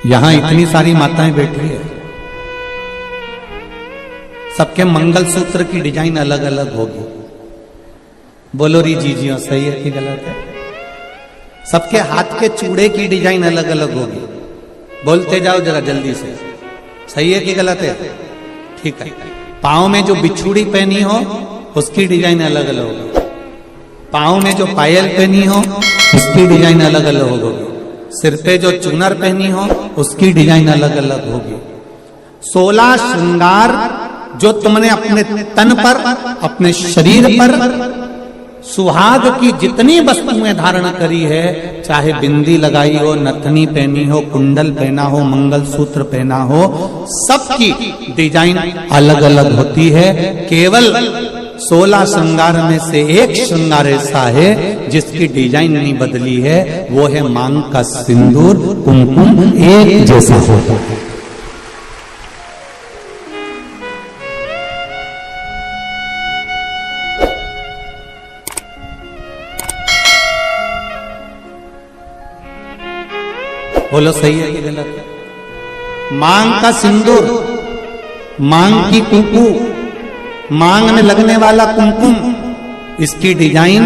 यहां इतनी सारी माताएं बैठी है, सबके मंगलसूत्र की डिजाइन अलग अलग होगी। बोलो री जीजियो, सही है कि गलत है? सबके हाथ के चूड़े की डिजाइन अलग अलग होगी। बोलते जाओ जरा जल्दी से, सही है कि गलत है? ठीक है। पाँव में जो बिछुड़ी पहनी हो उसकी डिजाइन अलग अलग होगी। पाँव में जो पायल पहनी हो उसकी डिजाइन अलग अलग होगी। सिर पे जो चूनर पहनी हो उसकी डिजाइन अलग अलग होगी। 16 श्रृंगार जो तुमने अपने तन पर, अपने शरीर पर, सुहाग की जितनी वस्तुएं धारण करी है, चाहे बिंदी लगाई हो, नथनी पहनी हो, कुंडल पहना हो, मंगलसूत्र पहना हो, सबकी डिजाइन अलग अलग होती है। केवल 16 श्रृंगार में से एक श्रृंगार ऐसा है जिसकी डिजाइन नहीं बदली है, वो है मांग का सिंदूर, कुमकुम एक जैसा होता है। बोलो सही है कि गलत है? मांग का सिंदूर, मांग की कुंकू, मांग में लगने वाला कुमकुम, इसकी डिजाइन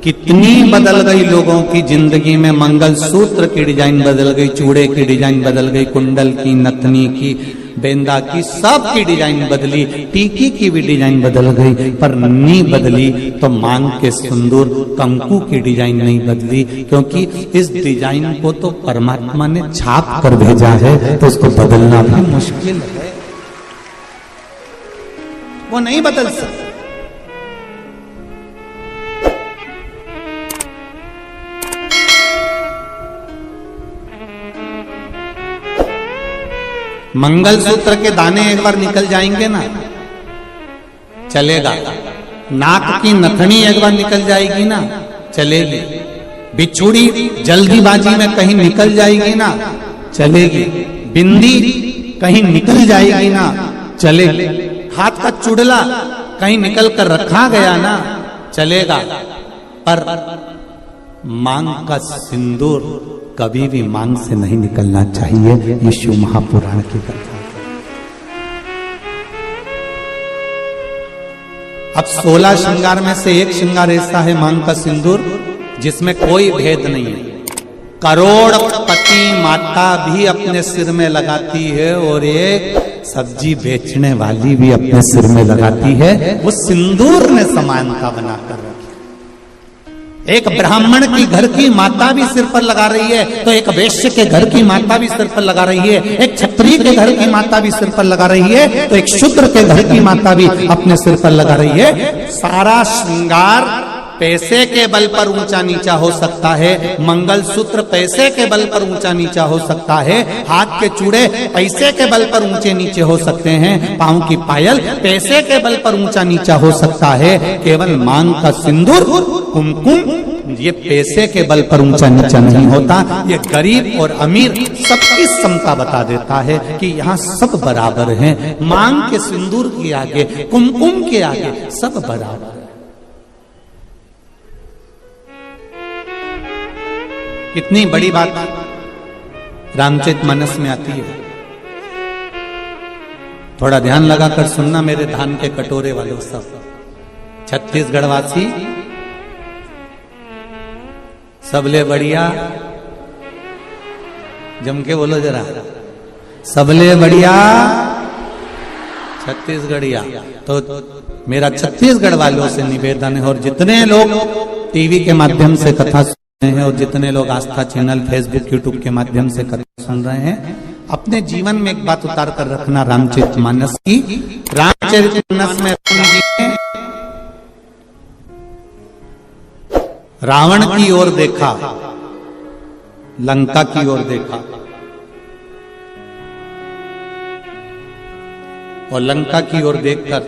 कितनी बदल गई लोगों की जिंदगी में। मंगलसूत्र की डिजाइन बदल गई, चूड़े की डिजाइन बदल गई, कुंडल की, नथनी की, बेंदा की, सब की डिजाइन बदली, टीकी की भी डिजाइन बदल गई, पर नहीं बदली तो मांग के सिंदूर कंकु की डिजाइन नहीं बदली, क्योंकि इस डिजाइन को तो परमात्मा ने छाप कर भेजा है, तो उसको बदलना भी मुश्किल है, वो नहीं बदल सकता। मंगलसूत्र के दाने एक बार निकल जाएंगे ना, चलेगा। नाक की नथनी एक बार निकल जाएगी ना, चलेगी। बिछुड़ी जल्दीबाजी में कहीं निकल जाएगी ना, चलेगी। बिंदी कहीं निकल जाएगी ना, चलेगी। हाथ का चुड़ला कहीं निकल कर रखा गया ना, चलेगा। पर मांग का सिंदूर कभी भी मांग से नहीं निकलना चाहिए। ये शिव महापुराण की कथा। अब 16 श्रृंगार में से एक श्रृंगार ऐसा है मांग का सिंदूर जिसमें कोई भेद नहीं है। करोड़पति माता भी अपने सिर में लगाती है और एक सब्जी बेचने वाली भी अपने सिर में लगाती है। वो सिंदूर ने समानता बनाकर रखी। एक ब्राह्मण की घर की माता भी सिर पर लगा रही है, तो एक वैश्य के घर की माता भी सिर पर लगा रही है। एक क्षत्रिय के घर की माता भी सिर पर लगा रही है, तो एक शूद्र के घर की माता भी अपने सिर पर लगा रही है। सारा श्रृंगार पैसे के बल पर ऊंचा नीचा हो सकता है, मंगलसूत्र पैसे के बल पर ऊंचा नीचा हो सकता है, हाथ के चूड़े पैसे के बल पर ऊंचे नीचे हो सकते हैं, पांव की पायल पैसे के बल पर ऊंचा नीचा हो सकता है। केवल मांग का सिंदूर, कुमकुम, ये पैसे के बल पर ऊंचा नीचा नहीं होता। ये गरीब और अमीर सबकी समता बता देता है कि यहाँ सब बराबर हैं। मांग के सिंदूर के आगे, कुमकुम के आगे सब बराबर है। कितनी बड़ी बात रामचरितमानस में आती है। थोड़ा ध्यान लगाकर सुनना मेरे धान के कटोरे वालों सब। छत्तीसगढ़ वासी सबले बढ़िया, जम के बोलो जरा, सबले बढ़िया छत्तीसगढ़िया। तो मेरा छत्तीसगढ़ वालों से निवेदन है, और जितने लोग टीवी के माध्यम से कथा हैं और जितने लोग आस्था चैनल, फेसबुक, यूट्यूब के माध्यम से कथा सुन रहे हैं, अपने जीवन में एक बात उतार कर रखना रामचरितमानस की। रामचरितमानस में राम जी ने रावण की ओर देखा, लंका की ओर देखा, और लंका की ओर देखकर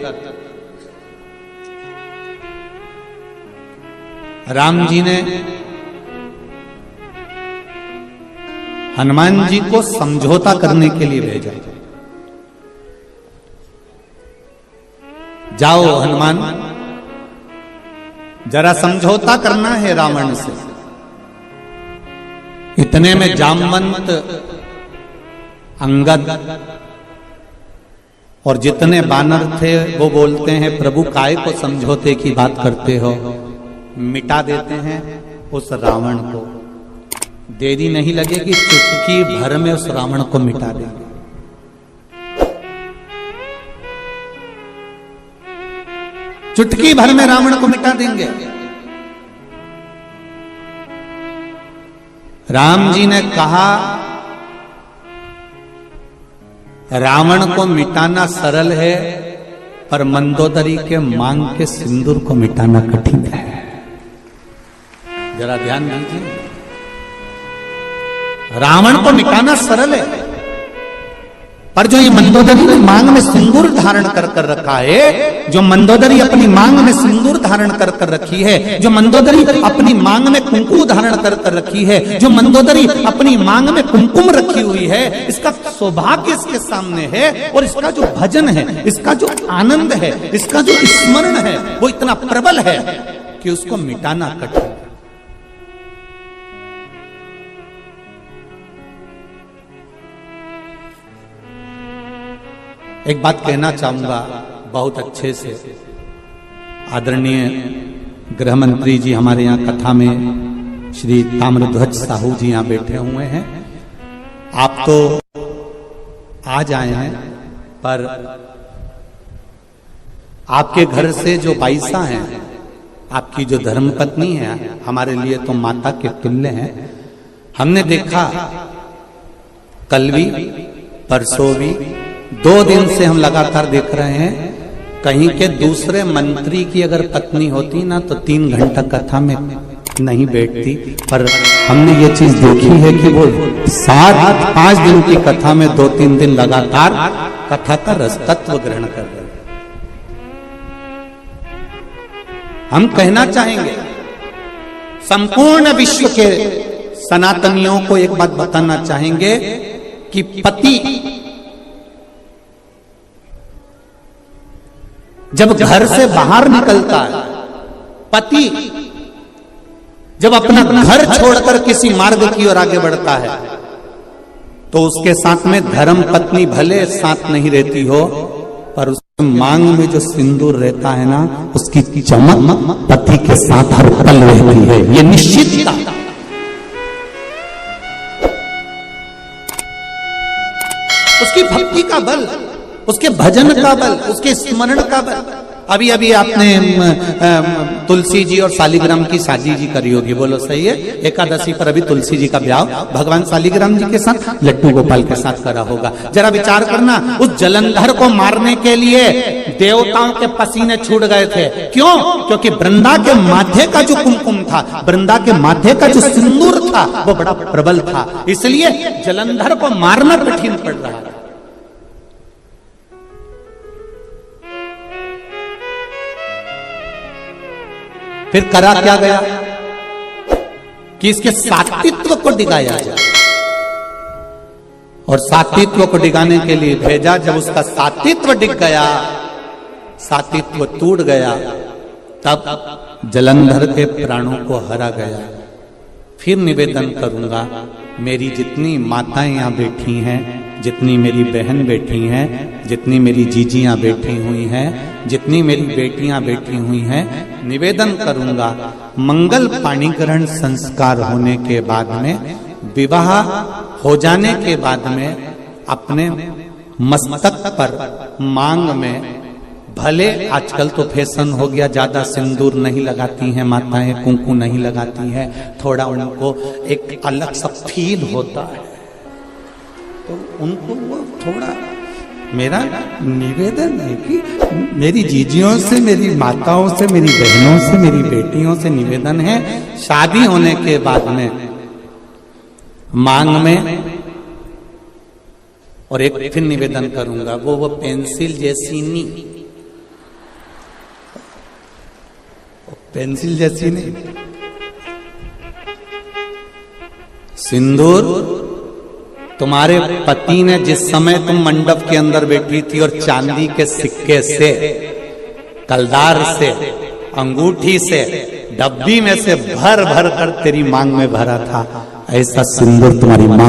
राम जी ने हनुमान जी को समझौता करने के लिए भेजा। जाओ हनुमान, जरा समझौता करना है रावण से। इतने में जामवंत अंगद और जितने बानर थे वो बोलते हैं प्रभु काय को समझौते की बात करते हो, मिटा देते हैं उस रावण को। देरी नहीं लगेगी, चुटकी भर में उस रावण को मिटा देंगे। चुटकी भर में रावण को मिटा देंगे। राम जी ने कहा रावण को मिटाना सरल है, पर मंदोदरी के मांग के सिंदूर को मिटाना कठिन है। जरा ध्यान दीजिए, रावण को मिटाना सरल है, पर जो ये मंदोदरी मांग में सिंदूर धारण कर कर रखा है, जो मंदोदरी अपनी मांग में सिंदूर धारण कर कर रखी है, जो मंदोदरी अपनी मांग में कुंकुम धारण कर कर रखी है, जो मंदोदरी अपनी मांग में कुमकुम रखी हुई है, इसका सौभाग्य इसके सामने है। और इसका जो भजन है, इसका जो आनंद है, इसका जो स्मरण है, वो इतना प्रबल है कि उसको मिटाना कठिन। एक बात कहना चाहूंगा बहुत अच्छे से, आदरणीय गृह मंत्री जी हमारे यहाँ कथा में श्री ताम्रध्वज साहू जी यहाँ बैठे हुए हैं। आप तो आज आए हैं, पर आपके घर से जो बाईसा हैं, आपकी जो धर्मपत्नी है, हमारे लिए तो माता के तुल्य हैं। हमने देखा कल भी परसों भी 2 दिन से हम लगातार देख रहे हैं, कहीं के दूसरे मंत्री की अगर पत्नी होती ना तो 3 घंटा कथा में नहीं बैठती, पर हमने ये चीज देखी है कि वो 5 दिन की कथा में 2-3 दिन लगातार कथा का रसतत्व ग्रहण कर रहे हैं। हम कहना चाहेंगे संपूर्ण विश्व के सनातनियों को एक बात बताना चाहेंगे कि पति जब घर से बाहर निकलता है, पति जब अपना घर छोड़कर किसी मार्ग की ओर आगे बढ़ता है, तो उसके साथ में धर्म पत्नी भले साथ नहीं रहती हो, पर उसके मांग में जो सिंदूर रहता है ना, उसकी चमक पति के साथ हर पल रहती है। ये निश्चितता, उसकी भक्ति का बल, उसके भजन का बल, उसके स्मरण का बल। अभी अभी आपने तुलसी जी और शालिग्राम की शादी जी करी होगी, बोलो सही है? एकादशी पर अभी तुलसी जी का ब्याह भगवान शालिग्राम जी के साथ लड्डू गोपाल के साथ करा होगा। जरा विचार करना, उस जलंधर को मारने के लिए देवताओं के पसीने छूट गए थे। क्यों? क्योंकि वृंदा के माथे का जो कुमकुम था, वृंदा के माथे का जो सिंदूर था, वो बड़ा प्रबल था, इसलिए जलंधर को मारना कठिन पड़ रहा है। फिर करा क्या गया कि इसके सात्वित्व को डिगाया जाए, और सात्वित्व को डिगाने के लिए भेजा। जब उसका सात्वित्व डिग गया, सात्वित्व टूट गया, तब जलंधर के प्राणों को हरा गया। फिर निवेदन करूंगा, मेरी जितनी माताएं यहां बैठी हैं, जितनी मेरी बहन बैठी हैं, जितनी मेरी जीजियां बैठी हुई हैं, जितनी मेरी बेटियां बैठी हुई हैं, निवेदन करूंगा, मंगल पाणिग्रहण संस्कार होने के बाद में, विवाह हो जाने के बाद में, अपने मस्तक पर मांग में, भले आजकल तो फैशन हो गया, ज्यादा सिंदूर नहीं लगाती हैं माताएं, कुंकू नहीं लगाती हैं, थोड़ा उनको एक अलग सा फील होता है, तो उनको वो थोड़ा, मेरा निवेदन है कि मेरी जीजियों से, मेरी माताओं से, मेरी बहनों से, मेरी बेटियों से निवेदन है, शादी होने के बाद में मांग में, और एक फिर निवेदन करूंगा, वो पेंसिल जैसी नहीं, पेंसिल जैसी नहीं, सिंदूर तुम्हारे पति ने जिस समय तुम मंडप के अंदर बैठी थी और चांदी के सिक्के से, कलदार से, अंगूठी से, डब्बी में से भर भर कर तेरी मांग में भरा था, ऐसा सिंदूर तुम्हारी मांग